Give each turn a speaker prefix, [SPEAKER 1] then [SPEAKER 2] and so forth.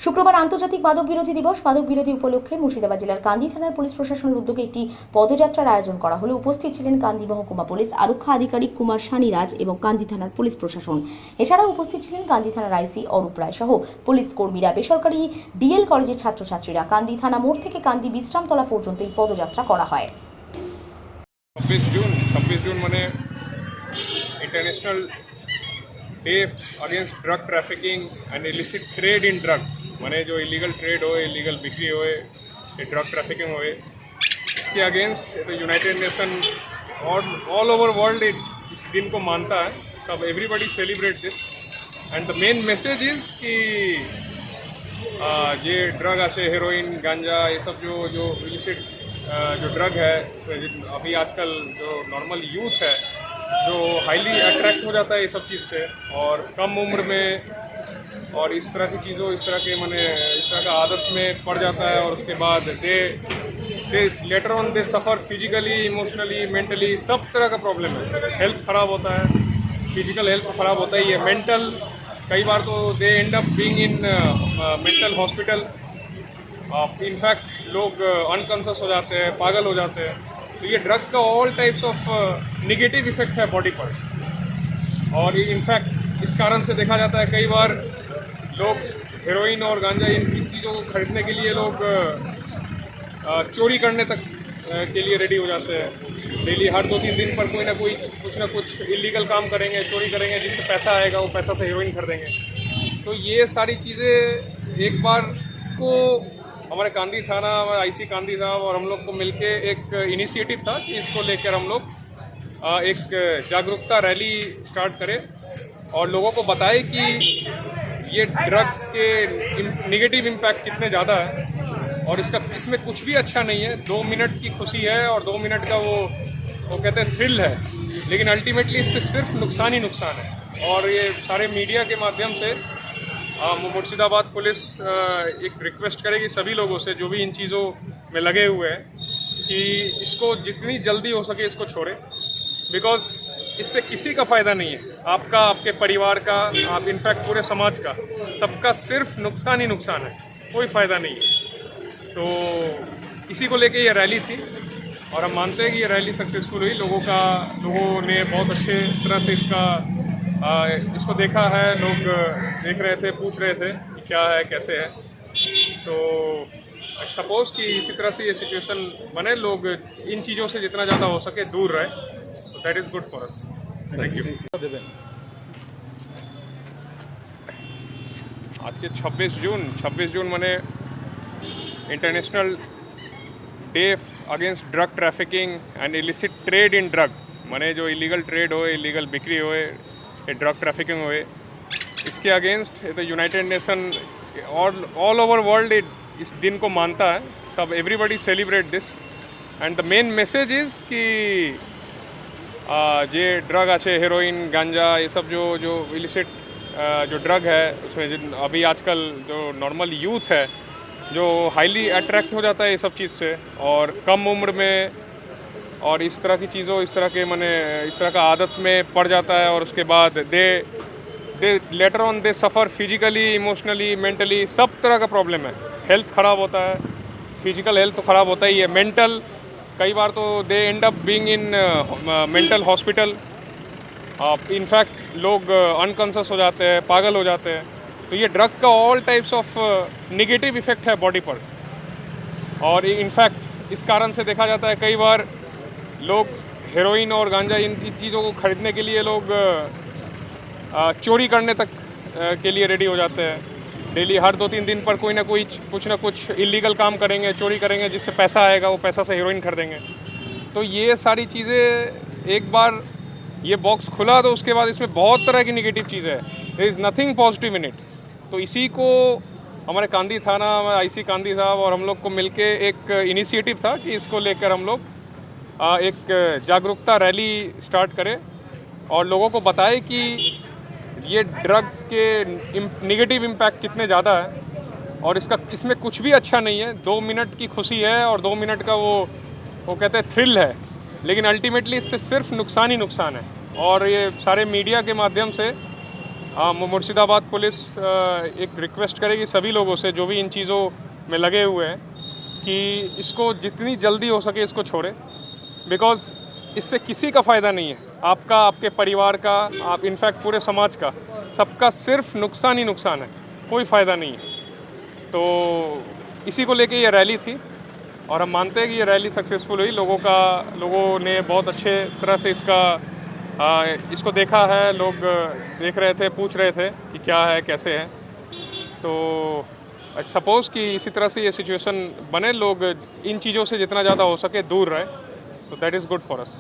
[SPEAKER 1] শুক্রবার আন্তর্জাতিক মাদক বিরোধী দিবস। মাদক বিরোধী উপলক্ষে মুর্শিদাবাদ জেলার কান্দি থানার পুলিশ প্রশাসনের উদ্যোগে একটি পদযাত্রার আয়োজন করা হলো। উপস্থিত ছিলেন কান্দি মহকুমা পুলিশ আরক্ষা আধিকারিক কুমার সানিরাজ এবং কান্দি থানার পুলিশ প্রশাসন। এছাড়াও উপস্থিত ছিলেন কান্দি থানার আইসি অরূপ রায় সহ পুলিশ কর্মীরা, বেসরকারি ডিএল কলেজের ছাত্রছাত্রীরা। কান্দি থানা মোড় থেকে কান্দি বিশ্রামতলা পর্যন্ত এই পদযাত্রা করা হয়।
[SPEAKER 2] 26 जून মানে international day against drug trafficking and illicit trade in drug माने जो इलीगल ट्रेड हो, इलीगल बिक्री हो, ड्रग ट्रैफिकिंग हो, इसके अगेंस्ट तो यूनाइटेड नेशन और ऑल ओवर वर्ल्ड इस दिन को मानता है। सब everybody celebrate this and the main message is कि ये ड्रग आछे हेरोइन, गांजा, ये सब जो इलिसिट जो ड्रग है, अभी आजकल जो नॉर्मल यूथ है जो हाईली अट्रैक्ट हो जाता है ये सब चीज़ से, और कम उम्र में और इस तरह की चीज़ों, इस तरह के माने इस तरह का आदत में पड़ जाता है, और उसके बाद दे later on they suffer physically, emotionally, mentally, सब तरह का प्रॉब्लम है। हेल्थ ख़राब होता है, फिजिकल हेल्थ ख़राब होता है, ये मेंटल, कई बार तो they end up being in mental hospital. In fact लोग अनकॉन्शियस हो जाते हैं, पागल हो जाते हैं। तो ये ड्रग का all types of negative effect है बॉडी पर, और इनफैक्ट इस कारण से देखा जाता है कई बार लोग हेरोइन और गांजा इन चीज़ों को खरीदने के लिए लोग चोरी करने तक के लिए रेडी हो जाते हैं। डेली हर 2-3 दिन पर कोई ना कुछ इलीगल काम करेंगे, चोरी करेंगे, जिससे पैसा आएगा वो पैसा से हेरोइन खरीदेंगे। तो ये सारी चीज़ें एक बार को हमारे कांदी थाना, हमारे आईसी कांदी साहब और हम लोग को मिलके एक इनिशिएटिव था कि इसको लेकर हम लोग एक जागरूकता रैली स्टार्ट करें और लोगों को बताएं कि ये ड्रग्स के निगेटिव इम्पैक्ट कितने ज़्यादा है, और इसमें कुछ भी अच्छा नहीं है। 2 मिनट की खुशी है और 2 मिनट का वो कहते हैं थ्रिल है, लेकिन अल्टीमेटली इससे सिर्फ नुकसान ही नुकसान है। और ये सारे मीडिया के माध्यम से मुर्शिदाबाद पुलिस एक रिक्वेस्ट करेगी सभी लोगों से जो भी इन चीज़ों में लगे हुए हैं कि इसको जितनी जल्दी हो सके इसको छोड़ें, बिकॉज इससे किसी का फ़ायदा नहीं है, आपका, आपके परिवार का, आप इनफैक्ट पूरे समाज का, सबका सिर्फ नुकसान ही नुकसान है, कोई फ़ायदा नहीं है। तो इसी को लेके ये रैली थी, और हम मानते हैं कि ये रैली सक्सेसफुल हुई। लोगों ने बहुत अच्छे तरह से इसको देखा है, लोग देख रहे थे, पूछ रहे थे कि क्या है, कैसे है। तो सपोज कि इसी तरह से ये सिचुएशन बने, लोग इन चीज़ों से जितना ज़्यादा हो सके दूर रहे, तो that is good for us. Thank you. आज के 26 जून माने international day against drug trafficking and illicit trade in drug माने जो इलीगल ट्रेड हो, इलीगल बिक्री हो, ड्रग ट्रैफिकिंग हुए, इसके अगेंस्ट तो United nation all over world इस दिन को मानता है। सब everybody celebrate this and the main message is कि ये ड्रग आछे हेरोइन, गांजा, ये सब जो इलिसिट जो ड्रग है, उसमें अभी आजकल जो नॉर्मल यूथ है जो हाईली अट्रैक्ट हो जाता है ये सब चीज़ से, और कम उम्र में और इस तरह की चीज़ों, इस तरह के माने इस तरह का आदत में पड़ जाता है, और उसके बाद दे later on they suffer physically, emotionally, mentally, सब तरह का प्रॉब्लम है। हेल्थ ख़राब होता है, फिजिकल हेल्थ तो ख़राब होता ही है, मेंटल, कई बार तो they end up being in mental hospital. In fact लोग अनकॉन्शियस हो जाते हैं, पागल हो जाते हैं। तो ये ड्रग का all types of negative effect है बॉडी पर, और इनफैक्ट इस कारण से देखा जाता है कई बार लोग हेरोइन और गांजा इन चीज़ों को खरीदने के लिए लोग चोरी करने तक के लिए रेडी हो जाते हैं। डेली हर 2-3 दिन पर कोई ना कुछ इलीगल काम करेंगे, चोरी करेंगे, जिससे पैसा आएगा वो पैसा से हेरोइन खरीदेंगे। तो ये सारी चीज़ें एक बार ये बॉक्स खुला तो उसके बाद इसमें बहुत तरह की निगेटिव चीज़ें है, there is nothing positive in it. तो इसी को हमारे कांदी थाना, हमारे आईसी कांदी साहब और हम लोग को मिलके एक इनिशिएटिव था कि इसको लेकर हम लोग एक जागरूकता रैली स्टार्ट करें और लोगों को बताएं कि ये ड्रग्स के निगेटिव इम्पैक्ट कितने ज़्यादा है, और इसमें कुछ भी अच्छा नहीं है। 2 मिनट की खुशी है और 2 मिनट का वो कहते हैं थ्रिल है, लेकिन अल्टीमेटली इससे सिर्फ नुकसान ही नुकसान है। और ये सारे मीडिया के माध्यम से मुर्शिदाबाद पुलिस एक रिक्वेस्ट करेगी सभी लोगों से जो भी इन चीज़ों में लगे हुए हैं कि इसको जितनी जल्दी हो सके इसको छोड़े, बिकॉज़ इससे किसी का फ़ायदा नहीं है, आपका, आपके परिवार का, आप इनफैक्ट पूरे समाज का, सबका सिर्फ नुकसान ही नुकसान है, कोई फ़ायदा नहीं है। तो इसी को लेके ये रैली थी और हम मानते हैं कि ये रैली सक्सेसफुल हुई। लोगों ने बहुत अच्छे तरह से इसको देखा है, लोग देख रहे थे, पूछ रहे थे कि क्या है, कैसे है। तो सपोज़ कि इसी तरह से ये सिचुएशन बने, लोग इन चीज़ों से जितना ज़्यादा हो सके दूर रहे, तो that is good for us.